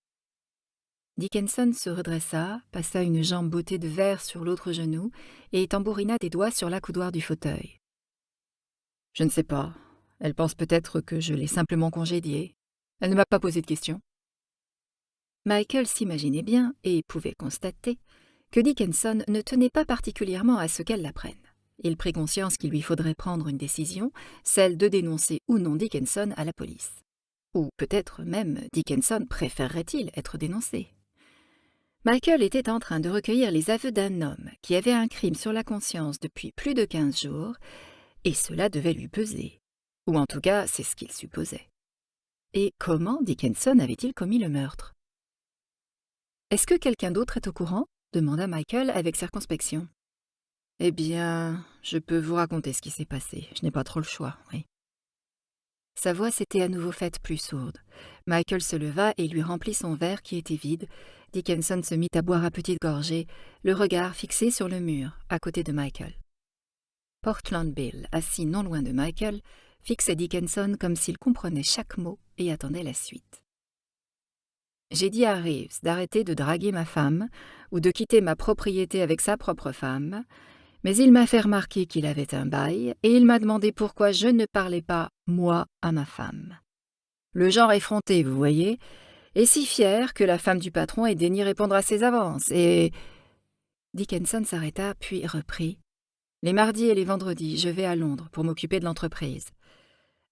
Dickinson se redressa, passa une jambe bottée de verre sur l'autre genou et tambourina des doigts sur l'accoudoir du fauteuil. Je ne sais pas. Elle pense peut-être que je l'ai simplement congédiée. Elle ne m'a pas posé de questions. Michael s'imaginait bien, et pouvait constater, que Dickinson ne tenait pas particulièrement à ce qu'elle l'apprenne. Il prit conscience qu'il lui faudrait prendre une décision, celle de dénoncer ou non Dickinson à la police. Ou peut-être même Dickinson préférerait-il être dénoncé. Michael était en train de recueillir les aveux d'un homme qui avait un crime sur la conscience depuis plus de 15 jours, et cela devait lui peser. Ou en tout cas, c'est ce qu'il supposait. Et comment Dickinson avait-il commis le meurtre? « Est-ce que quelqu'un d'autre est au courant ?» demanda Michael avec circonspection. « Eh bien, je peux vous raconter ce qui s'est passé. Je n'ai pas trop le choix, oui. » Sa voix s'était à nouveau faite plus sourde. Michael se leva et lui remplit son verre qui était vide. Dickinson se mit à boire à petites gorgées, le regard fixé sur le mur, à côté de Michael. Portland Bill, assis non loin de Michael, fixait Dickinson comme s'il comprenait chaque mot et attendait la suite. J'ai dit à Reeves d'arrêter de draguer ma femme ou de quitter ma propriété avec sa propre femme, mais il m'a fait remarquer qu'il avait un bail et il m'a demandé pourquoi je ne parlais pas, moi, à ma femme. Le genre effronté, vous voyez, et si fier que la femme du patron ait daigné répondre à ses avances, et... Dickinson s'arrêta, puis reprit. Les mardis et les vendredis, je vais à Londres pour m'occuper de l'entreprise.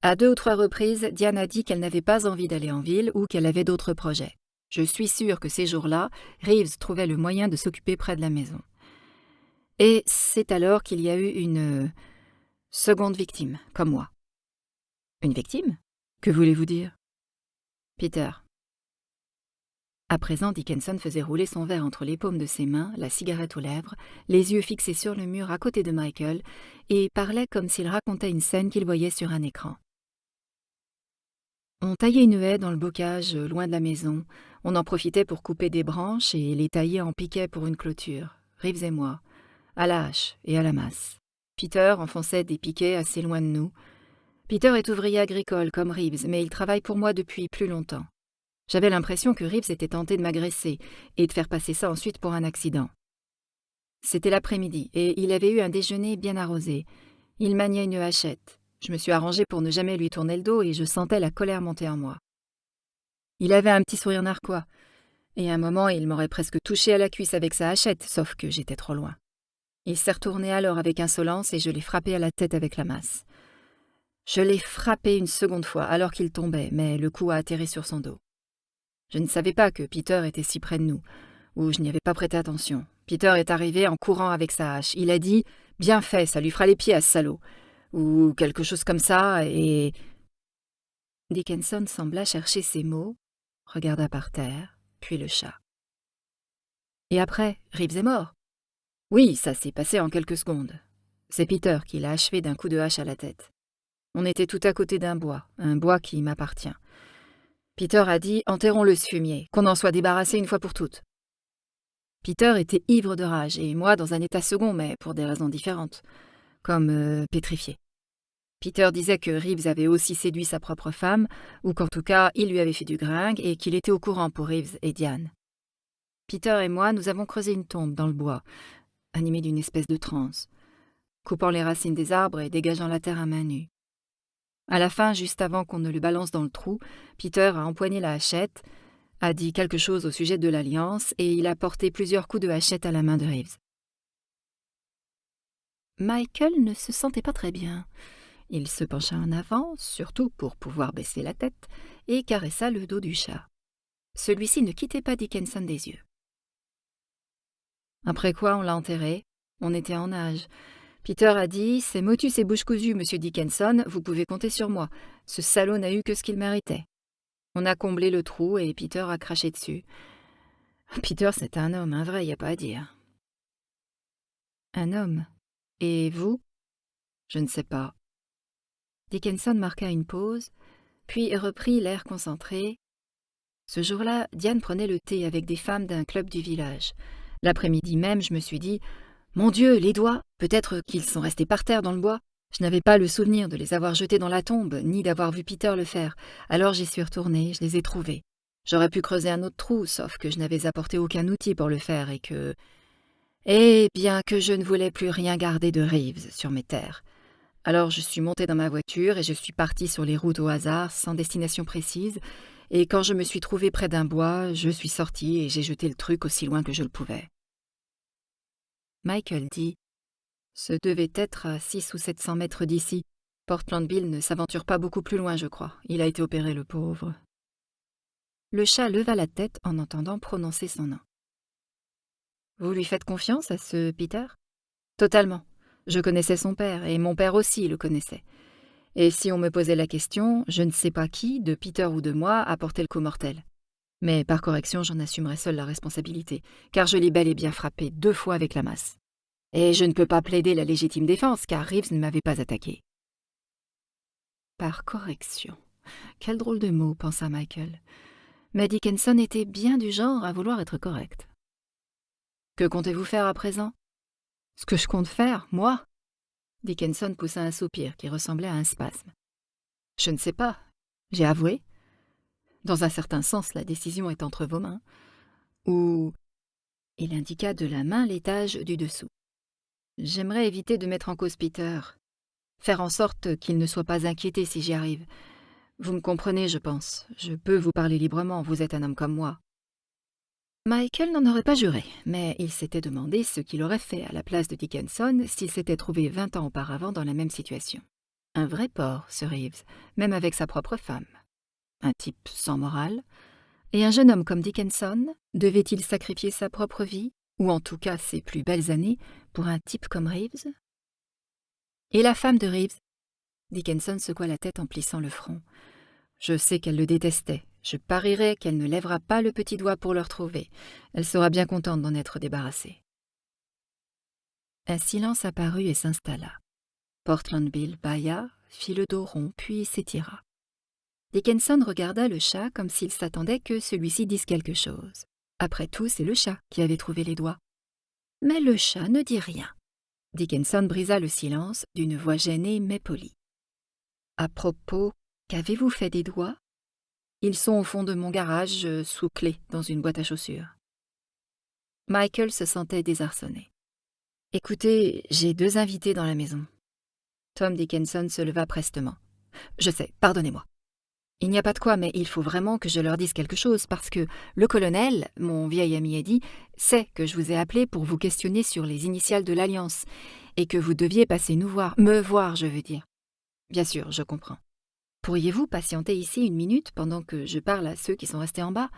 À 2 ou 3 reprises, Diane a dit qu'elle n'avait pas envie d'aller en ville ou qu'elle avait d'autres projets. Je suis sûre que ces jours-là, Reeves trouvait le moyen de s'occuper près de la maison. Et c'est alors qu'il y a eu une seconde victime, comme moi. Une victime? Que voulez-vous dire? Peter. À présent, Dickinson faisait rouler son verre entre les paumes de ses mains, la cigarette aux lèvres, les yeux fixés sur le mur à côté de Michael, et parlait comme s'il racontait une scène qu'il voyait sur un écran. On taillait une haie dans le bocage, loin de la maison. On en profitait pour couper des branches et les tailler en piquets pour une clôture. Reeves et moi, à la hache et à la masse. Peter enfonçait des piquets assez loin de nous. Peter est ouvrier agricole comme Reeves, mais il travaille pour moi depuis plus longtemps. J'avais l'impression que Reeves était tenté de m'agresser et de faire passer ça ensuite pour un accident. C'était l'après-midi et il avait eu un déjeuner bien arrosé. Il maniait une hachette. Je me suis arrangée pour ne jamais lui tourner le dos et je sentais la colère monter en moi. Il avait un petit sourire narquois, et à un moment il m'aurait presque touché à la cuisse avec sa hachette, sauf que j'étais trop loin. Il s'est retourné alors avec insolence et je l'ai frappé à la tête avec la masse. Je l'ai frappé une seconde fois alors qu'il tombait, mais le coup a atterri sur son dos. Je ne savais pas que Peter était si près de nous, ou je n'y avais pas prêté attention. Peter est arrivé en courant avec sa hache. Il a dit « Bien fait, ça lui fera les pieds à ce salaud !» ou quelque chose comme ça, et... Dickinson sembla chercher ses mots, regarda par terre, puis le chat. « Et après, Reeves est mort ?» ?»« Oui, ça s'est passé en quelques secondes. C'est Peter qui l'a achevé d'un coup de hache à la tête. On était tout à côté d'un bois, un bois qui m'appartient. Peter a dit « Enterrons-le ce fumier, qu'on en soit débarrassé une fois pour toutes. » Peter était ivre de rage, et moi dans un état second, mais pour des raisons différentes, comme pétrifié. Peter disait que Reeves avait aussi séduit sa propre femme, ou qu'en tout cas il lui avait fait du gringue, et qu'il était au courant pour Reeves et Diane. Peter et moi, nous avons creusé une tombe dans le bois, animés d'une espèce de transe, coupant les racines des arbres et dégageant la terre à main nue. À la fin, juste avant qu'on ne le balance dans le trou, Peter a empoigné la hachette, a dit quelque chose au sujet de l'alliance, et il a porté plusieurs coups de hachette à la main de Reeves. Michael ne se sentait pas très bien. Il se pencha en avant, surtout pour pouvoir baisser la tête, et caressa le dos du chat. Celui-ci ne quittait pas Dickinson des yeux. Après quoi, on l'a enterré. On était en âge. Peter a dit « C'est motus et bouche cousue, monsieur Dickinson, vous pouvez compter sur moi. Ce salaud n'a eu que ce qu'il méritait. » On a comblé le trou et Peter a craché dessus. Peter, c'est un homme, un vrai, y a pas à dire. Un homme. Et vous? Je ne sais pas. Dickinson marqua une pause, puis reprit l'air concentré. Ce jour-là, Diane prenait le thé avec des femmes d'un club du village. L'après-midi même, je me suis dit « Mon Dieu, les doigts! Peut-être qu'ils sont restés par terre dans le bois. » Je n'avais pas le souvenir de les avoir jetés dans la tombe, ni d'avoir vu Peter le faire. Alors j'y suis retournée, je les ai trouvés. J'aurais pu creuser un autre trou, sauf que je n'avais apporté aucun outil pour le faire et que... Eh bien que je ne voulais plus rien garder de Reeves sur mes terres. Alors je suis montée dans ma voiture et je suis partie sur les routes au hasard, sans destination précise, et quand je me suis trouvée près d'un bois, je suis sortie et j'ai jeté le truc aussi loin que je le pouvais. Michael dit « Ce devait être à 600 ou 700 mètres d'ici. Portland Bill ne s'aventure pas beaucoup plus loin, je crois. Il a été opéré, le pauvre. » Le chat leva la tête en entendant prononcer son nom. « Vous lui faites confiance à ce Peter ?»« Totalement. Je connaissais son père, et mon père aussi le connaissait. Et si on me posait la question, je ne sais pas qui, de Peter ou de moi, a porté le coup mortel. Mais par correction, j'en assumerai seule la responsabilité, car je l'ai bel et bien frappé 2 fois avec la masse. Et je ne peux pas plaider la légitime défense, car Reeves ne m'avait pas attaqué. » Par correction. Quel drôle de mot, pensa Michael. Mais Dickinson était bien du genre à vouloir être correct. « Que comptez-vous faire à présent ?»« Ce que je compte faire, moi ?» Dickinson poussa un soupir qui ressemblait à un spasme. « Je ne sais pas. J'ai avoué. Dans un certain sens, la décision est entre vos mains. Ou... » Il indiqua de la main l'étage du dessous. « J'aimerais éviter de mettre en cause Peter. Faire en sorte qu'il ne soit pas inquiété si j'y arrive. Vous me comprenez, je pense. Je peux vous parler librement, vous êtes un homme comme moi. » Michael n'en aurait pas juré, mais il s'était demandé ce qu'il aurait fait à la place de Dickinson s'il s'était trouvé 20 ans auparavant dans la même situation. Un vrai porc, ce Reeves, même avec sa propre femme. Un type sans morale. Et un jeune homme comme Dickinson, devait-il sacrifier sa propre vie, ou en tout cas ses plus belles années, pour un type comme Reeves? Et la femme de Reeves? Dickinson secoua la tête en plissant le front. Je sais qu'elle le détestait. Je parierais qu'elle ne lèvera pas le petit doigt pour le retrouver. Elle sera bien contente d'en être débarrassée. Un silence apparut et s'installa. Portland Bill bâilla, fit le dos rond, puis s'étira. Dickinson regarda le chat comme s'il s'attendait que celui-ci dise quelque chose. Après tout, c'est le chat qui avait trouvé les doigts. Mais le chat ne dit rien. Dickinson brisa le silence d'une voix gênée mais polie. « À propos, qu'avez-vous fait des doigts ? Ils sont au fond de mon garage, sous clé, dans une boîte à chaussures. » Michael se sentait désarçonné. « Écoutez, j'ai 2 invités dans la maison. » Tom Dickinson se leva prestement. « Je sais, pardonnez-moi. Il n'y a pas de quoi, mais il faut vraiment que je leur dise quelque chose, parce que le colonel, mon vieil ami Eddie, sait que je vous ai appelé pour vous questionner sur les initiales de l'Alliance, et que vous deviez passer nous voir, me voir, je veux dire. Bien sûr, je comprends. Pourriez-vous patienter ici 1 minute pendant que je parle à ceux qui sont restés en bas?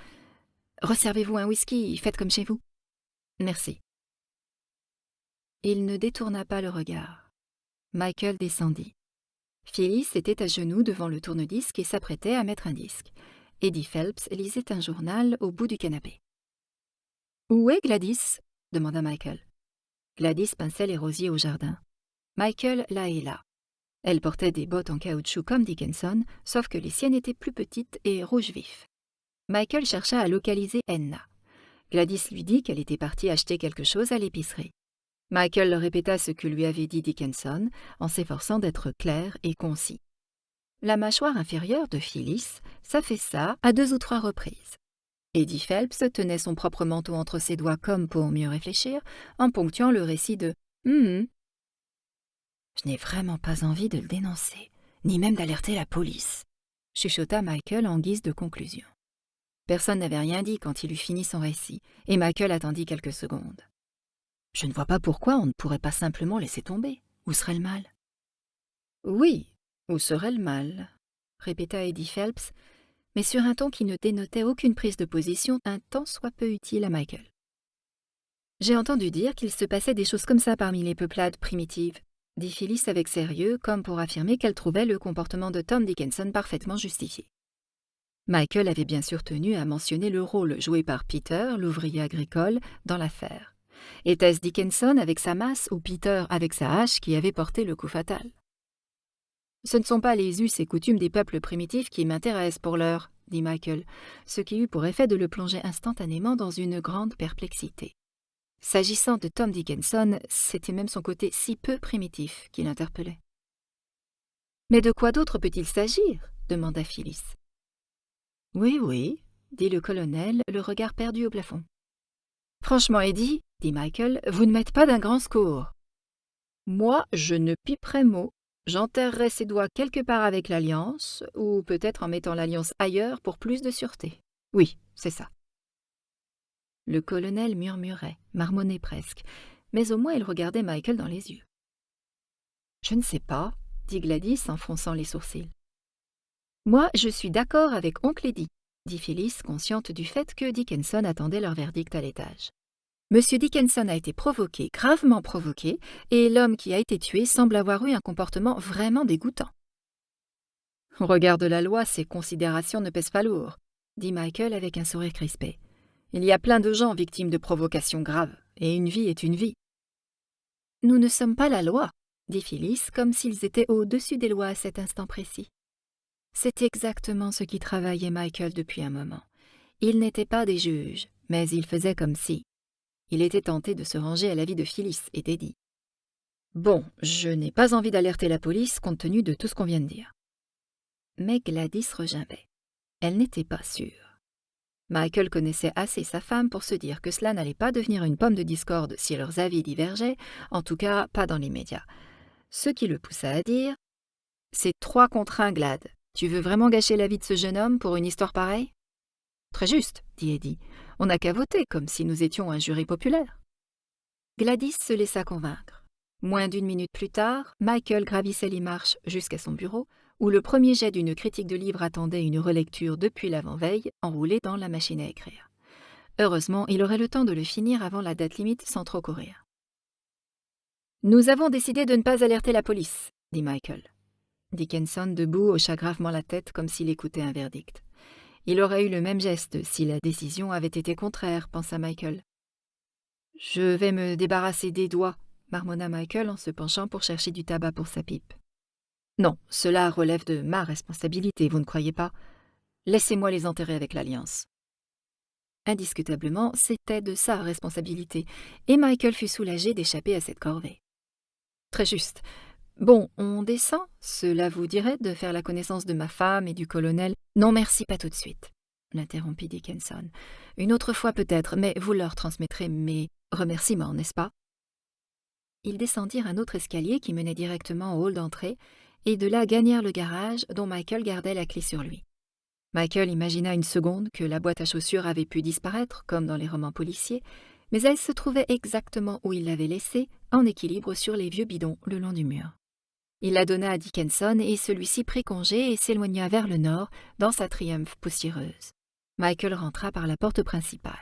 Resservez-vous un whisky, faites comme chez vous. Merci. » Il ne détourna pas le regard. Michael descendit. Phyllis était à genoux devant le tourne-disque et s'apprêtait à mettre un disque. Eddie Phelps lisait un journal au bout du canapé. « Où est Gladys ?» demanda Michael. Gladys pinçait les rosiers au jardin. Michael la héla. Elle portait des bottes en caoutchouc comme Dickinson, sauf que les siennes étaient plus petites et rouge vif. Michael chercha à localiser Enna. Gladys lui dit qu'elle était partie acheter quelque chose à l'épicerie. Michael répéta ce que lui avait dit Dickinson, en s'efforçant d'être clair et concis. La mâchoire inférieure de Phyllis s'affaissa à 2 ou 3 reprises. Eddie Phelps tenait son propre manteau entre ses doigts comme pour mieux réfléchir, en ponctuant le récit de « Je n'ai vraiment pas envie de le dénoncer, ni même d'alerter la police », chuchota Michael en guise de conclusion. Personne n'avait rien dit quand il eut fini son récit, et Michael attendit quelques secondes. « Je ne vois pas pourquoi on ne pourrait pas simplement laisser tomber. Où serait le mal ?»« Oui, où serait le mal ?» répéta Eddie Phelps, mais sur un ton qui ne dénotait aucune prise de position, un tant soit peu utile à Michael. « J'ai entendu dire qu'il se passait des choses comme ça parmi les peuplades primitives, » dit Phyllis avec sérieux, comme pour affirmer qu'elle trouvait le comportement de Tom Dickinson parfaitement justifié. Michael avait bien sûr tenu à mentionner le rôle joué par Peter, l'ouvrier agricole, dans l'affaire. Était-ce Dickinson avec sa masse ou Peter avec sa hache qui avait porté le coup fatal? « Ce ne sont pas les us et coutumes des peuples primitifs qui m'intéressent pour l'heure, » dit Michael, ce qui eut pour effet de le plonger instantanément dans une grande perplexité. S'agissant de Tom Dickinson, c'était même son côté si peu primitif qui l'interpellait. « Mais de quoi d'autre peut-il s'agir ?» demanda Phyllis. « Oui, » dit le colonel, le regard perdu au plafond. « Franchement, Eddie, » dit Michael, « vous ne m'êtes pas d'un grand secours. Moi, je ne piperai mot. J'enterrerai ses doigts quelque part avec l'Alliance, ou peut-être en mettant l'Alliance ailleurs pour plus de sûreté. Oui, c'est ça. » Le colonel murmurait, marmonnait presque, mais au moins il regardait Michael dans les yeux. « Je ne sais pas, » dit Gladys en fronçant les sourcils. « Moi, je suis d'accord avec oncle Eddie, » dit Phyllis, consciente du fait que Dickinson attendait leur verdict à l'étage. Monsieur Dickinson a été provoqué, gravement provoqué, et l'homme qui a été tué semble avoir eu un comportement vraiment dégoûtant. « Au regard de la loi, ces considérations ne pèsent pas lourd, » dit Michael avec un sourire crispé. « Il y a plein de gens victimes de provocations graves, et une vie est une vie. »« Nous ne sommes pas la loi, » dit Phyllis, comme s'ils étaient au-dessus des lois à cet instant précis. C'est exactement ce qui travaillait Michael depuis un moment. Ils n'étaient pas des juges, mais ils faisaient comme si. Il était tenté de se ranger à l'avis de Phyllis et d'Eddie. « Bon, je n'ai pas envie d'alerter la police compte tenu de tout ce qu'on vient de dire. » Mais Gladys regimbait. Elle n'était pas sûre. Michael connaissait assez sa femme pour se dire que cela n'allait pas devenir une pomme de discorde si leurs avis divergeaient, en tout cas pas dans l'immédiat. Ce qui le poussa à dire « C'est 3 contre 1, Glad. Tu veux vraiment gâcher la vie de ce jeune homme pour une histoire pareille ?»« Très juste, » dit Eddie. « On n'a qu'à voter, comme si nous étions un jury populaire. » Gladys se laissa convaincre. Moins d'une minute plus tard, Michael gravissait les marches jusqu'à son bureau, où le premier jet d'une critique de livre attendait une relecture depuis l'avant-veille, enroulée dans la machine à écrire. Heureusement, il aurait le temps de le finir avant la date limite sans trop courir. « Nous avons décidé de ne pas alerter la police, » dit Michael. Dickinson, debout, hocha gravement la tête comme s'il écoutait un verdict. Il aurait eu le même geste si la décision avait été contraire, pensa Michael. « Je vais me débarrasser des doigts, » marmonna Michael en se penchant pour chercher du tabac pour sa pipe. « Non, cela relève de ma responsabilité, vous ne croyez pas? Laissez-moi les enterrer avec l'Alliance. » Indiscutablement, c'était de sa responsabilité, et Michael fut soulagé d'échapper à cette corvée. « Très juste. Bon, on descend? Cela vous dirait de faire la connaissance de ma femme et du colonel? »« Non, merci, pas tout de suite, » l'interrompit Dickinson. « Une autre fois peut-être, mais vous leur transmettrez mes remerciements, n'est-ce pas? » Ils descendirent un autre escalier qui menait directement au hall d'entrée, et de là gagnèrent le garage dont Michael gardait la clé sur lui. Michael imagina une seconde que la boîte à chaussures avait pu disparaître, comme dans les romans policiers, mais elle se trouvait exactement où il l'avait laissée, en équilibre sur les vieux bidons le long du mur. Il la donna à Dickinson et celui-ci prit congé et s'éloigna vers le nord, dans sa Triumph poussiéreuse. Michael rentra par la porte principale.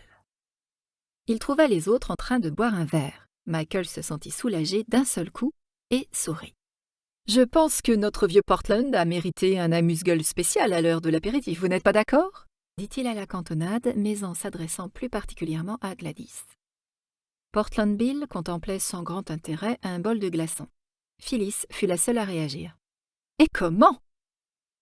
Il trouva les autres en train de boire un verre. Michael se sentit soulagé d'un seul coup et sourit. « Je pense que notre vieux Portland a mérité un amuse-gueule spécial à l'heure de l'apéritif, vous n'êtes pas d'accord ?» dit-il à la cantonade, mais en s'adressant plus particulièrement à Gladys. Portland Bill contemplait sans grand intérêt un bol de glaçons. Phyllis fut la seule à réagir. « Et comment ?»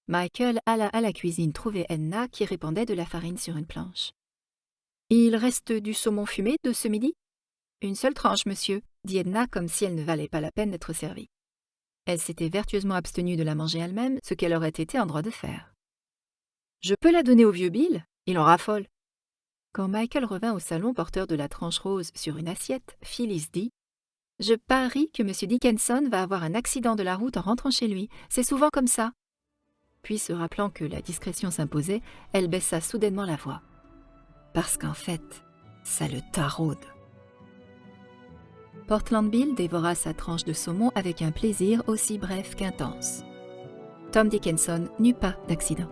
Michael alla à la cuisine trouver Edna qui répandait de la farine sur une planche. « Il reste du saumon fumé de ce midi ?»« Une seule tranche, monsieur, » dit Edna comme si elle ne valait pas la peine d'être servie. Elle s'était vertueusement abstenue de la manger elle-même, ce qu'elle aurait été en droit de faire. « Je peux la donner au vieux Bill, il en raffole. » Quand Michael revint au salon porteur de la tranche rose sur une assiette, Phyllis dit « Je parie que M. Dickinson va avoir un accident de la route en rentrant chez lui. C'est souvent comme ça. » Puis, se rappelant que la discrétion s'imposait, elle baissa soudainement la voix. « Parce qu'en fait, ça le taraude. » Portland Bill dévora sa tranche de saumon avec un plaisir aussi bref qu'intense. Tom Dickinson n'eut pas d'accident.